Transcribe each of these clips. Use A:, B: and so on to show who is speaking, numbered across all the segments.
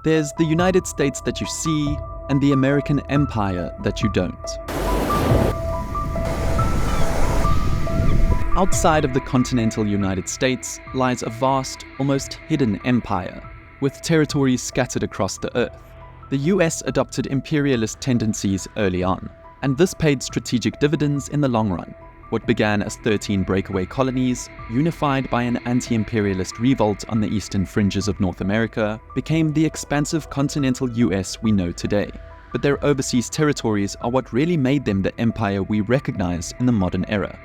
A: There's the United States that you see, and the American empire that you don't. Outside of the continental United States lies a vast, almost hidden empire, with territories scattered across the earth. The US adopted imperialist tendencies early on, and this paid strategic dividends in the long run. What began as 13 breakaway colonies, unified by an anti-imperialist revolt on the eastern fringes of North America, became the expansive continental US we know today. But their overseas territories are what really made them the empire we recognize in the modern era.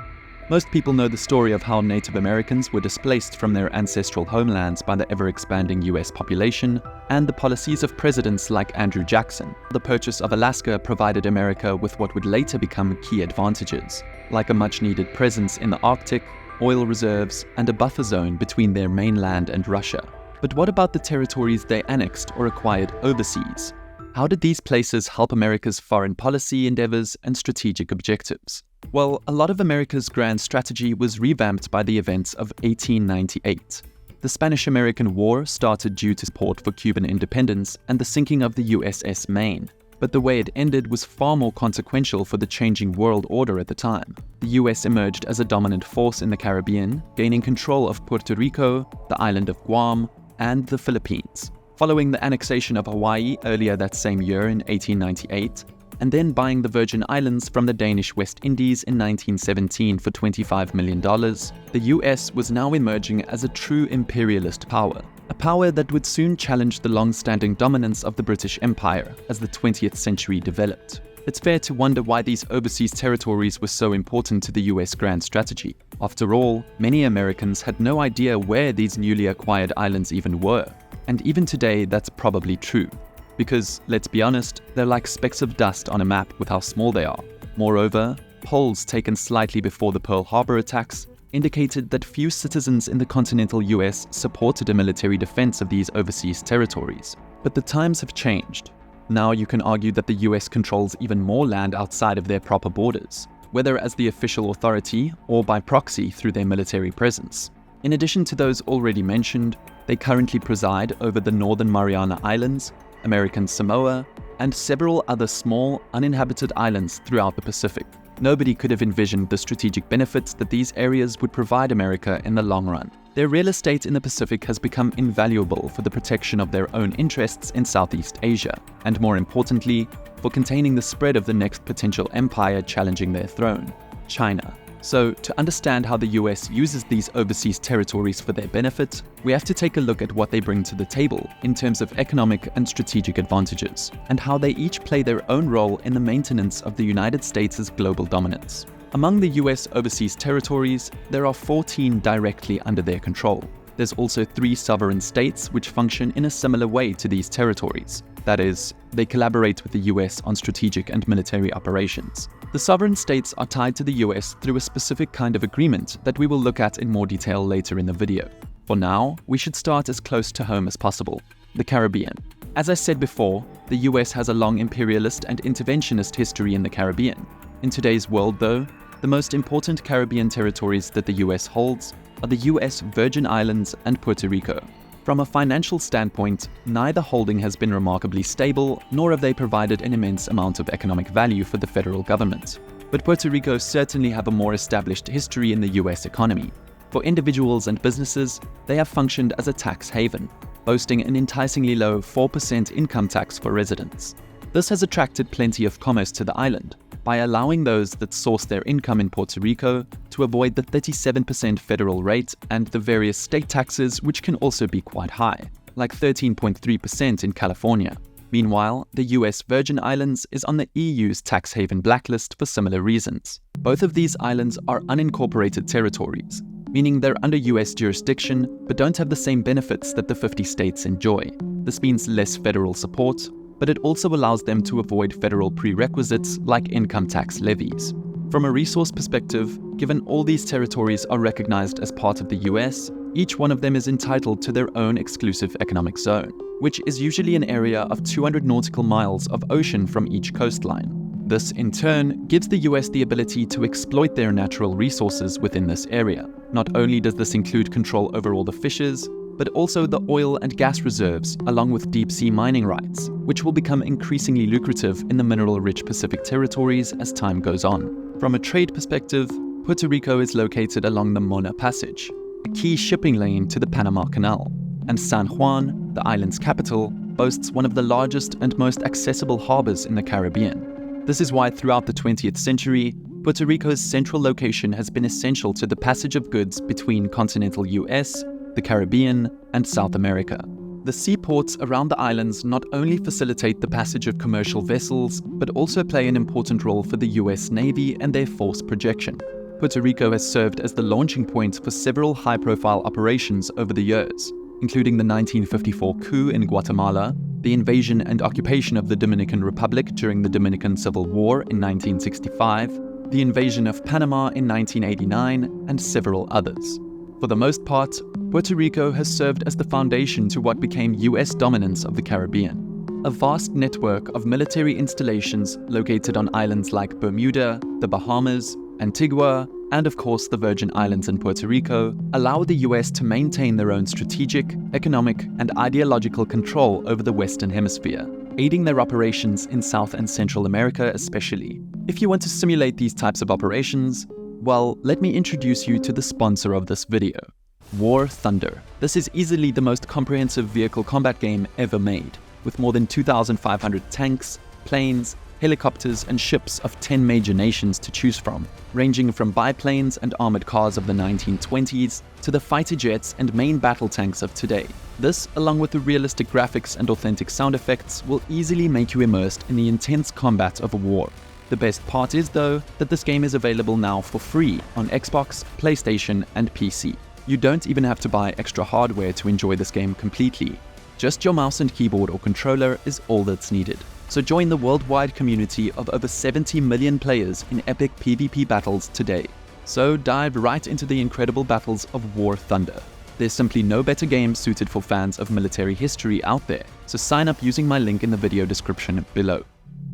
A: Most people know the story of how Native Americans were displaced from their ancestral homelands by the ever-expanding US population, and the policies of presidents like Andrew Jackson. The purchase of Alaska provided America with what would later become key advantages, like a much-needed presence in the Arctic, oil reserves, and a buffer zone between their mainland and Russia. But what about the territories they annexed or acquired overseas? How did these places help America's foreign policy endeavors and strategic objectives? Well, a lot of America's grand strategy was revamped by the events of 1898. The Spanish-American War started due to support for Cuban independence and the sinking of the USS Maine. But the way it ended was far more consequential for the changing world order at the time. The US emerged as a dominant force in the Caribbean, gaining control of Puerto Rico, the island of Guam, and the Philippines. Following the annexation of Hawaii earlier that same year in 1898, and then buying the Virgin Islands from the Danish West Indies in 1917 for $25 million, the US was now emerging as a true imperialist power. A power that would soon challenge the long-standing dominance of the British Empire as the 20th century developed. It's fair to wonder why these overseas territories were so important to the US grand strategy. After all, many Americans had no idea where these newly acquired islands even were. And even today, that's probably true. Because, let's be honest, they're like specks of dust on a map with how small they are. Moreover, polls taken slightly before the Pearl Harbor attacks indicated that few citizens in the continental US supported a military defense of these overseas territories. But the times have changed. Now you can argue that the US controls even more land outside of their proper borders, whether as the official authority or by proxy through their military presence. In addition to those already mentioned, they currently preside over the Northern Mariana Islands, American Samoa, and several other small, uninhabited islands throughout the Pacific. Nobody could have envisioned the strategic benefits that these areas would provide America in the long run. Their real estate in the Pacific has become invaluable for the protection of their own interests in Southeast Asia, and more importantly, for containing the spread of the next potential empire challenging their throne, China. So, to understand how the US uses these overseas territories for their benefit, we have to take a look at what they bring to the table in terms of economic and strategic advantages, and how they each play their own role in the maintenance of the United States' global dominance. Among the US overseas territories, there are 14 directly under their control. There's also 3 sovereign states which function in a similar way to these territories. That is, they collaborate with the US on strategic and military operations. The sovereign states are tied to the US through a specific kind of agreement that we will look at in more detail later in the video. For now, we should start as close to home as possible, the Caribbean. As I said before, the US has a long imperialist and interventionist history in the Caribbean. In today's world, though, the most important Caribbean territories that the US holds are the US Virgin Islands and Puerto Rico. From a financial standpoint, neither holding has been remarkably stable, nor have they provided an immense amount of economic value for the federal government. But Puerto Rico certainly have a more established history in the US economy. For individuals and businesses, they have functioned as a tax haven, boasting an enticingly low 4% income tax for residents. This has attracted plenty of commerce to the island, by allowing those that source their income in Puerto Rico to avoid the 37% federal rate and the various state taxes, which can also be quite high, like 13.3% in California. Meanwhile, the US Virgin Islands is on the EU's tax haven blacklist for similar reasons. Both of these islands are unincorporated territories, meaning they're under US jurisdiction but don't have the same benefits that the 50 states enjoy. This means less federal support, but it also allows them to avoid federal prerequisites like income tax levies. From a resource perspective, given all these territories are recognized as part of the US, each one of them is entitled to their own exclusive economic zone, which is usually an area of 200 nautical miles of ocean from each coastline. This, in turn, gives the US the ability to exploit their natural resources within this area. Not only does this include control over all the fishes, but also the oil and gas reserves, along with deep-sea mining rights, which will become increasingly lucrative in the mineral-rich Pacific territories as time goes on. From a trade perspective, Puerto Rico is located along the Mona Passage, a key shipping lane to the Panama Canal, and San Juan, the island's capital, boasts one of the largest and most accessible harbors in the Caribbean. This is why throughout the 20th century, Puerto Rico's central location has been essential to the passage of goods between continental US, the Caribbean, and South America. The seaports around the islands not only facilitate the passage of commercial vessels, but also play an important role for the US Navy and their force projection. Puerto Rico has served as the launching point for several high-profile operations over the years, including the 1954 coup in Guatemala, the invasion and occupation of the Dominican Republic during the Dominican Civil War in 1965, the invasion of Panama in 1989, and several others. For the most part, Puerto Rico has served as the foundation to what became US dominance of the Caribbean. A vast network of military installations located on islands like Bermuda, the Bahamas, Antigua, and of course the Virgin Islands in Puerto Rico, allow the US to maintain their own strategic, economic, and ideological control over the Western Hemisphere, aiding their operations in South and Central America especially. If you want to simulate these types of operations, well, let me introduce you to the sponsor of this video, War Thunder. This is easily the most comprehensive vehicle combat game ever made, with more than 2,500 tanks, planes, helicopters, and ships of 10 major nations to choose from, ranging from biplanes and armored cars of the 1920s to the fighter jets and main battle tanks of today. This, along with the realistic graphics and authentic sound effects, will easily make you immersed in the intense combat of a war. The best part is, though, that this game is available now for free on Xbox, PlayStation, and PC. You don't even have to buy extra hardware to enjoy this game completely. Just your mouse and keyboard or controller is all that's needed. So join the worldwide community of over 70 million players in epic PvP battles today. So dive right into the incredible battles of War Thunder. There's simply no better game suited for fans of military history out there, so sign up using my link in the video description below.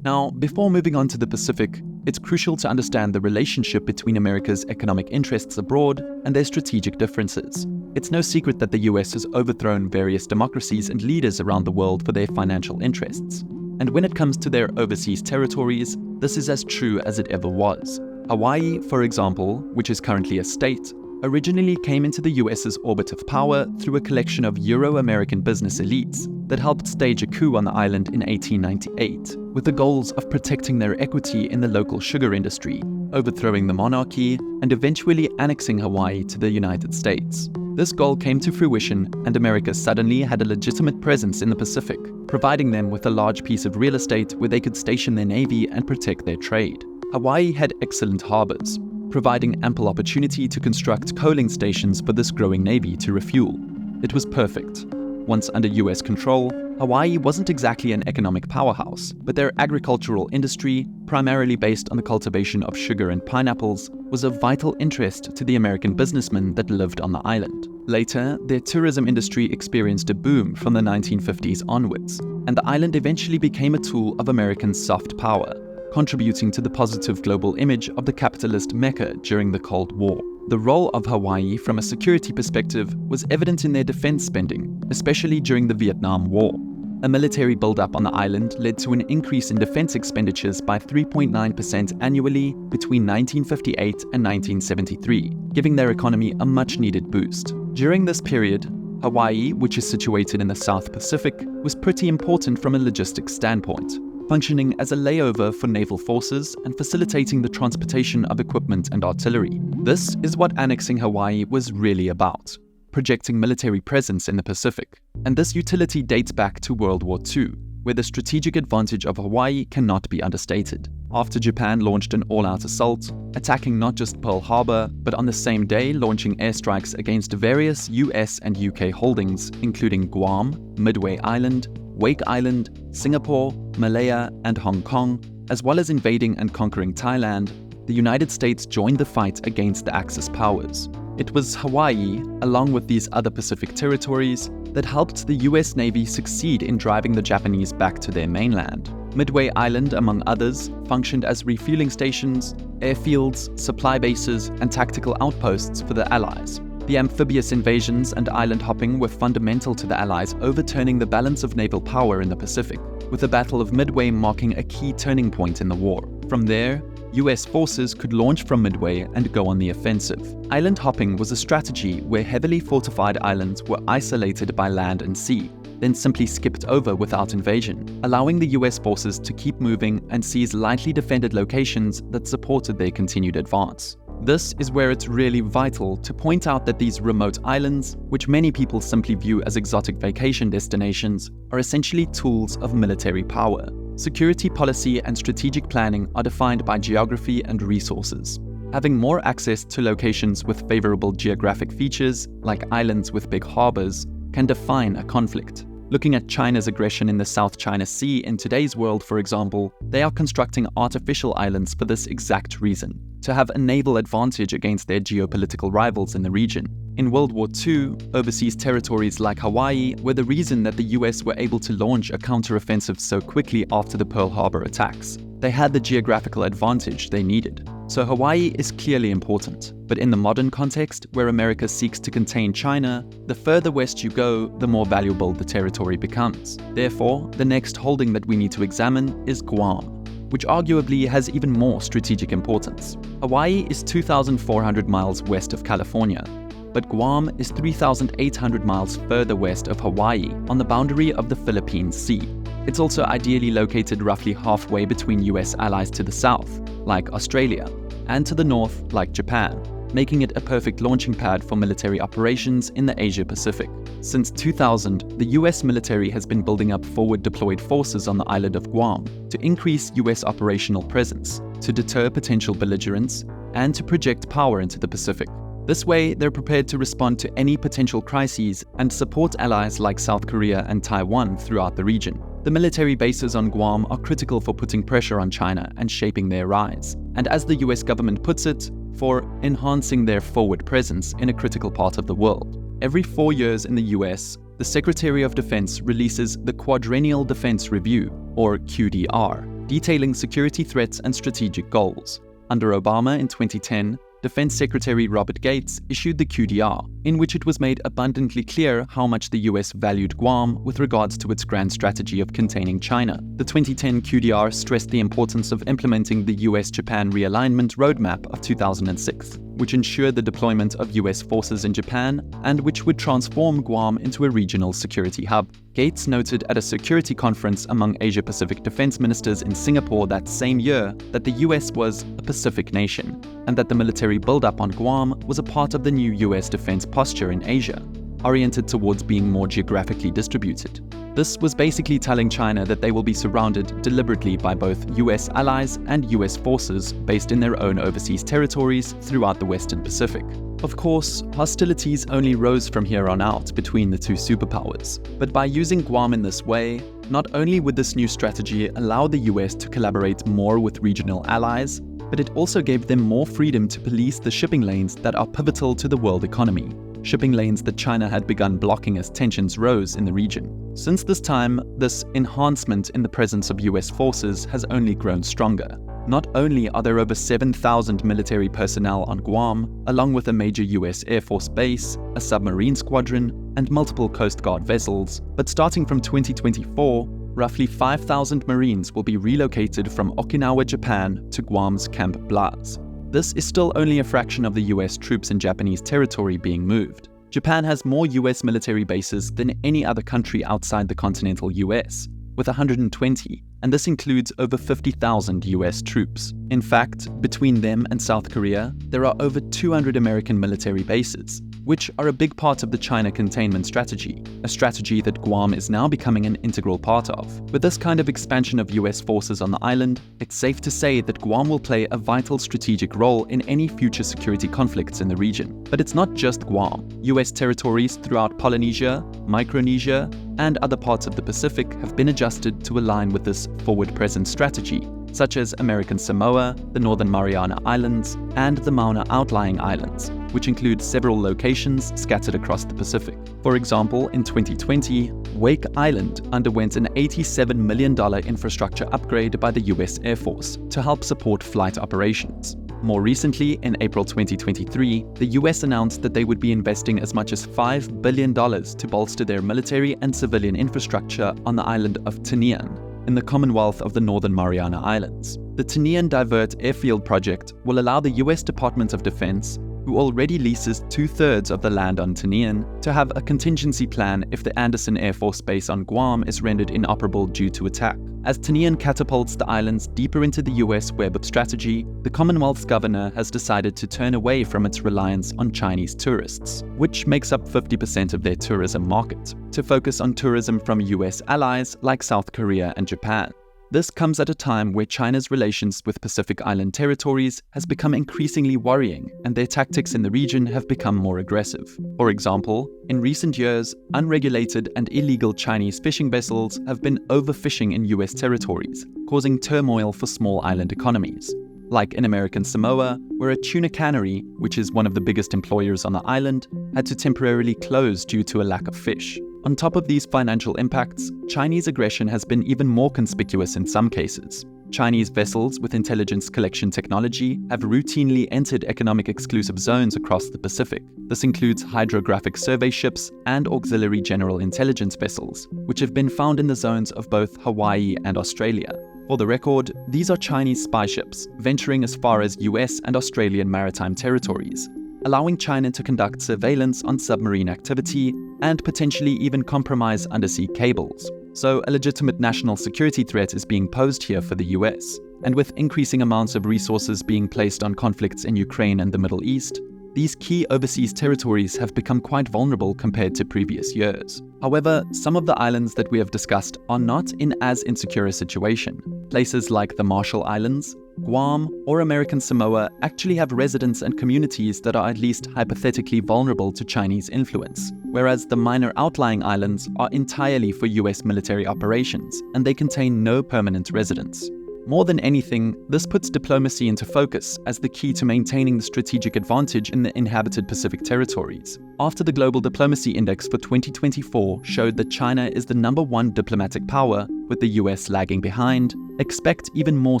A: Now, before moving on to the Pacific, it's crucial to understand the relationship between America's economic interests abroad and their strategic differences. It's no secret that the US has overthrown various democracies and leaders around the world for their financial interests. And when it comes to their overseas territories, this is as true as it ever was. Hawaii, for example, which is currently a state, originally came into the US's orbit of power through a collection of Euro-American business elites that helped stage a coup on the island in 1898, with the goals of protecting their equity in the local sugar industry, overthrowing the monarchy, and eventually annexing Hawaii to the United States. This goal came to fruition, and America suddenly had a legitimate presence in the Pacific, providing them with a large piece of real estate where they could station their navy and protect their trade. Hawaii had excellent harbors, providing ample opportunity to construct coaling stations for this growing navy to refuel. It was perfect. Once under US control, Hawaii wasn't exactly an economic powerhouse, but their agricultural industry, primarily based on the cultivation of sugar and pineapples, was of vital interest to the American businessmen that lived on the island. Later, their tourism industry experienced a boom from the 1950s onwards, and the island eventually became a tool of American soft power, contributing to the positive global image of the capitalist Mecca during the Cold War. The role of Hawaii from a security perspective was evident in their defense spending, especially during the Vietnam War. A military buildup on the island led to an increase in defense expenditures by 3.9% annually between 1958 and 1973, giving their economy a much-needed boost. During this period, Hawaii, which is situated in the South Pacific, was pretty important from a logistics standpoint, functioning as a layover for naval forces and facilitating the transportation of equipment and artillery. This is what annexing Hawaii was really about, projecting military presence in the Pacific. And this utility dates back to World War II, where the strategic advantage of Hawaii cannot be understated. After Japan launched an all-out assault, attacking not just Pearl Harbor, but on the same day launching airstrikes against various US and UK holdings, including Guam, Midway Island, Wake Island, Singapore, Malaya, and Hong Kong, as well as invading and conquering Thailand, the United States joined the fight against the Axis powers. It was Hawaii, along with these other Pacific territories, that helped the US Navy succeed in driving the Japanese back to their mainland. Midway Island, among others, functioned as refueling stations, airfields, supply bases, and tactical outposts for the Allies. The amphibious invasions and island hopping were fundamental to the Allies overturning the balance of naval power in the Pacific, with the Battle of Midway marking a key turning point in the war. From there, US forces could launch from Midway and go on the offensive. Island hopping was a strategy where heavily fortified islands were isolated by land and sea, then simply skipped over without invasion, allowing the US forces to keep moving and seize lightly defended locations that supported their continued advance. This is where it's really vital to point out that these remote islands, which many people simply view as exotic vacation destinations, are essentially tools of military power. Security policy and strategic planning are defined by geography and resources. Having more access to locations with favorable geographic features, like islands with big harbors, can define a conflict. Looking at China's aggression in the South China Sea in today's world, for example, they are constructing artificial islands for this exact reason, to have a naval advantage against their geopolitical rivals in the region. In World War II, overseas territories like Hawaii were the reason that the US were able to launch a counteroffensive so quickly after the Pearl Harbor attacks. They had the geographical advantage they needed. So Hawaii is clearly important, but in the modern context, where America seeks to contain China, the further west you go, the more valuable the territory becomes. Therefore, the next holding that we need to examine is Guam, which arguably has even more strategic importance. Hawaii is 2,400 miles west of California, but Guam is 3,800 miles further west of Hawaii on the boundary of the Philippine Sea. It's also ideally located roughly halfway between US allies to the south, like Australia, and to the north, like Japan, making it a perfect launching pad for military operations in the Asia-Pacific. Since 2000, the US military has been building up forward deployed forces on the island of Guam to increase US operational presence, to deter potential belligerents, and to project power into the Pacific. This way, they're prepared to respond to any potential crises and support allies like South Korea and Taiwan throughout the region. The military bases on Guam are critical for putting pressure on China and shaping their rise, and as the US government puts it, for enhancing their forward presence in a critical part of the world. Every 4 years in the US, the Secretary of Defense releases the Quadrennial Defense Review, or QDR, detailing security threats and strategic goals. Under Obama in 2010, Defense Secretary Robert Gates issued the QDR, in which it was made abundantly clear how much the US valued Guam with regards to its grand strategy of containing China. The 2010 QDR stressed the importance of implementing the US-Japan realignment roadmap of 2006, which ensured the deployment of US forces in Japan and which would transform Guam into a regional security hub. Gates noted at a security conference among Asia-Pacific defense ministers in Singapore that same year that the US was a Pacific nation, and that the military buildup on Guam was a part of the new US defense posture in Asia, oriented towards being more geographically distributed. This was basically telling China that they will be surrounded deliberately by both US allies and US forces based in their own overseas territories throughout the Western Pacific. Of course, hostilities only rose from here on out between the two superpowers, but by using Guam in this way, not only would this new strategy allow the US to collaborate more with regional allies, but it also gave them more freedom to police the shipping lanes that are pivotal to the world economy, shipping lanes that China had begun blocking as tensions rose in the region. Since this time, this enhancement in the presence of US forces has only grown stronger. Not only are there over 7,000 military personnel on Guam, along with a major US Air Force base, a submarine squadron, and multiple Coast Guard vessels, but starting from 2024, roughly 5,000 Marines will be relocated from Okinawa, Japan to Guam's Camp Blas. This is still only a fraction of the US troops in Japanese territory being moved. Japan has more US military bases than any other country outside the continental US, with 120, and this includes over 50,000 US troops. In fact, between them and South Korea, there are over 200 American military bases, which are a big part of the China containment strategy, a strategy that Guam is now becoming an integral part of. With this kind of expansion of US forces on the island, it's safe to say that Guam will play a vital strategic role in any future security conflicts in the region. But it's not just Guam. US territories throughout Polynesia, Micronesia, and other parts of the Pacific have been adjusted to align with this forward-presence strategy, such as American Samoa, the Northern Mariana Islands, and the Mauna Outlying Islands, which include several locations scattered across the Pacific. For example, in 2020, Wake Island underwent an $87 million infrastructure upgrade by the US Air Force to help support flight operations. More recently, in April 2023, the US announced that they would be investing as much as $5 billion to bolster their military and civilian infrastructure on the island of Tinian, in the Commonwealth of the Northern Mariana Islands. The Tinian Divert Airfield project will allow the US Department of Defense, who already leases 2/3 of the land on Tinian, to have a contingency plan if the Andersen Air Force Base on Guam is rendered inoperable due to attack. As Tinian catapults the islands deeper into the US web of strategy, the Commonwealth's governor has decided to turn away from its reliance on Chinese tourists, which makes up 50% of their tourism market, to focus on tourism from US allies like South Korea and Japan. This comes at a time where China's relations with Pacific Island territories has become increasingly worrying, and their tactics in the region have become more aggressive. For example, in recent years, unregulated and illegal Chinese fishing vessels have been overfishing in US territories, causing turmoil for small island economies. Like in American Samoa, where a tuna cannery, which is one of the biggest employers on the island, had to temporarily close due to a lack of fish. On top of these financial impacts, Chinese aggression has been even more conspicuous in some cases. Chinese vessels with intelligence collection technology have routinely entered economic exclusive zones across the Pacific. This includes hydrographic survey ships and auxiliary general intelligence vessels, which have been found in the zones of both Hawaii and Australia. For the record, these are Chinese spy ships, venturing as far as US and Australian maritime territories, allowing China to conduct surveillance on submarine activity and potentially even compromise undersea cables. So a legitimate national security threat is being posed here for the US. And with increasing amounts of resources being placed on conflicts in Ukraine and the Middle East, these key overseas territories have become quite vulnerable compared to previous years. However, some of the islands that we have discussed are not in as insecure a situation. Places like the Marshall Islands, Guam, or American Samoa actually have residents and communities that are at least hypothetically vulnerable to Chinese influence, whereas the minor outlying islands are entirely for US military operations, and they contain no permanent residents. More than anything, this puts diplomacy into focus as the key to maintaining the strategic advantage in the inhabited Pacific territories. After the Global Diplomacy Index for 2024 showed that China is the #1 diplomatic power, with the US lagging behind, expect even more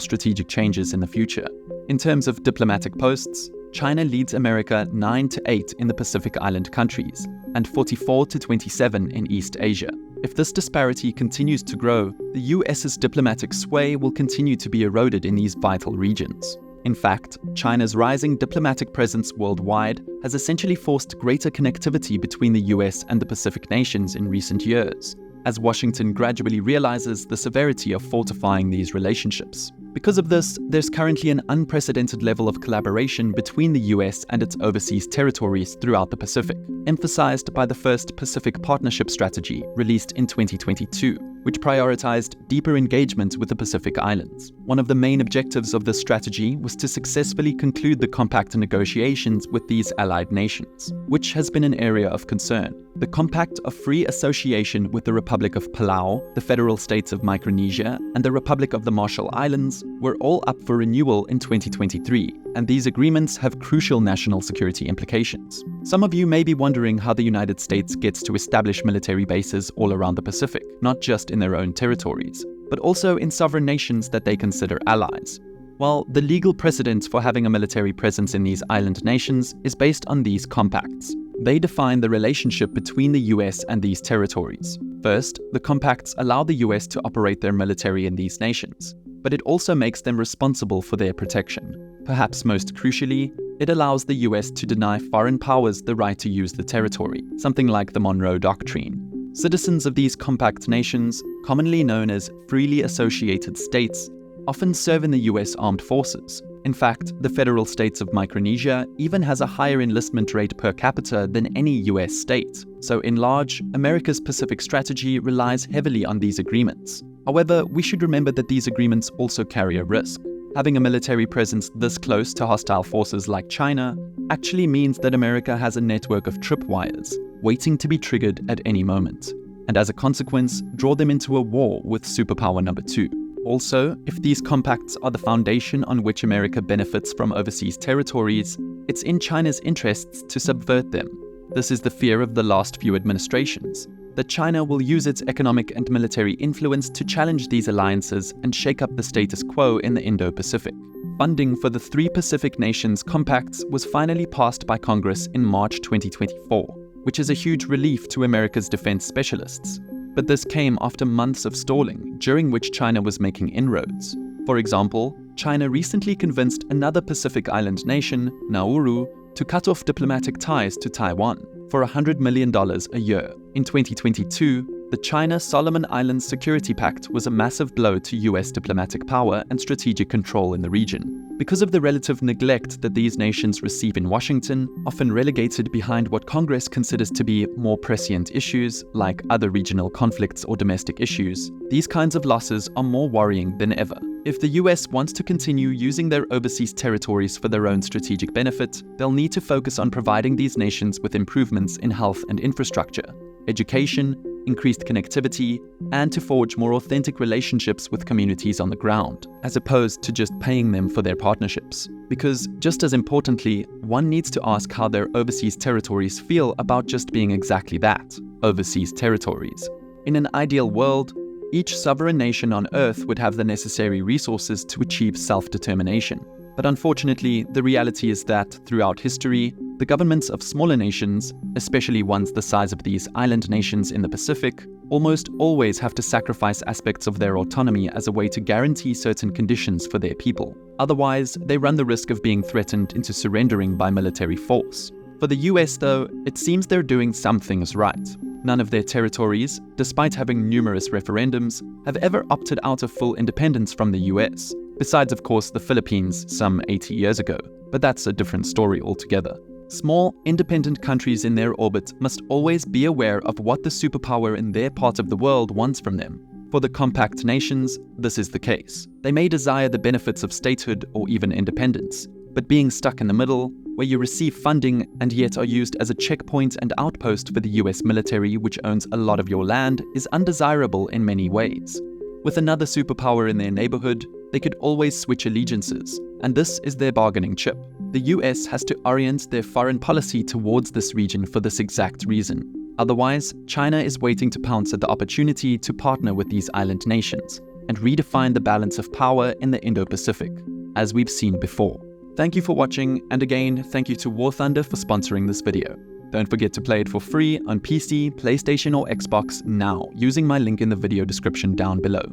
A: strategic changes in the future. In terms of diplomatic posts, China leads America 9 to 8 in the Pacific Island countries, and 44 to 27 in East Asia. If this disparity continues to grow, the US's diplomatic sway will continue to be eroded in these vital regions. In fact, China's rising diplomatic presence worldwide has essentially forced greater connectivity between the US and the Pacific nations in recent years, as Washington gradually realizes the severity of fortifying these relationships. Because of this, there's currently an unprecedented level of collaboration between the US and its overseas territories throughout the Pacific, emphasized by the first Pacific Partnership Strategy released in 2022, which prioritized deeper engagement with the Pacific Islands. One of the main objectives of this strategy was to successfully conclude the compact negotiations with these allied nations, which has been an area of concern. The Compact of Free Association with the Republic of Palau, the Federal States of Micronesia, and the Republic of the Marshall Islands were all up for renewal in 2023, and these agreements have crucial national security implications. Some of you may be wondering how the United States gets to establish military bases all around the Pacific, not just in their own territories, but also in sovereign nations that they consider allies. Well, the legal precedent for having a military presence in these island nations is based on these compacts. They define the relationship between the US and these territories. First, the compacts allow the US to operate their military in these nations, but it also makes them responsible for their protection. Perhaps most crucially, it allows the US to deny foreign powers the right to use the territory, something like the Monroe Doctrine. Citizens of these compact nations, commonly known as freely associated states, often serve in the US Armed Forces. In fact, the Federal States of Micronesia even has a higher enlistment rate per capita than any US state. So in large, America's Pacific strategy relies heavily on these agreements. However, we should remember that these agreements also carry a risk. Having a military presence this close to hostile forces like China actually means that America has a network of tripwires waiting to be triggered at any moment, and as a consequence, draw them into a war with superpower number 2. Also, if these compacts are the foundation on which America benefits from overseas territories, it's in China's interests to subvert them. This is the fear of the last few administrations, that China will use its economic and military influence to challenge these alliances and shake up the status quo in the Indo-Pacific. funding for the three Pacific Nations compacts was finally passed by Congress in March 2024, which is a huge relief to America's defense specialists. But this came after months of stalling, during which China was making inroads. For example, China recently convinced another Pacific island nation, Nauru, to cut off diplomatic ties to Taiwan for $100 million a year. In 2022, the China-Solomon Islands Security Pact was a massive blow to US diplomatic power and strategic control in the region. Because of the relative neglect that these nations receive in Washington, often relegated behind what Congress considers to be more prescient issues, like other regional conflicts or domestic issues, these kinds of losses are more worrying than ever. If the US wants to continue using their overseas territories for their own strategic benefit, they'll need to focus on providing these nations with improvements in health and infrastructure, education, increased connectivity, and to forge more authentic relationships with communities on the ground, as opposed to just paying them for their partnerships. Because, just as importantly, one needs to ask how their overseas territories feel about just being exactly that, overseas territories. In an ideal world, each sovereign nation on Earth would have the necessary resources to achieve self-determination. But unfortunately, the reality is that, throughout history, the governments of smaller nations, especially ones the size of these island nations in the Pacific, almost always have to sacrifice aspects of their autonomy as a way to guarantee certain conditions for their people. Otherwise, they run the risk of being threatened into surrendering by military force. For the US, though, it seems they're doing some things right. None of their territories, despite having numerous referendums, have ever opted out of full independence from the US. Besides, of course, the Philippines some 80 years ago. But that's a different story altogether. Small, independent countries in their orbit must always be aware of what the superpower in their part of the world wants from them. For the compact nations, this is the case. They may desire the benefits of statehood or even independence, but being stuck in the middle, where you receive funding and yet are used as a checkpoint and outpost for the US military, which owns a lot of your land, is undesirable in many ways. With another superpower in their neighborhood, they could always switch allegiances, and this is their bargaining chip. The US has to orient their foreign policy towards this region for this exact reason. Otherwise, China is waiting to pounce at the opportunity to partner with these island nations and redefine the balance of power in the Indo-Pacific, as we've seen before. Thank you for watching, and again, thank you to War Thunder for sponsoring this video. Don't forget to play it for free on PC, PlayStation or Xbox now, using my link in the video description down below.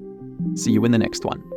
A: See you in the next one.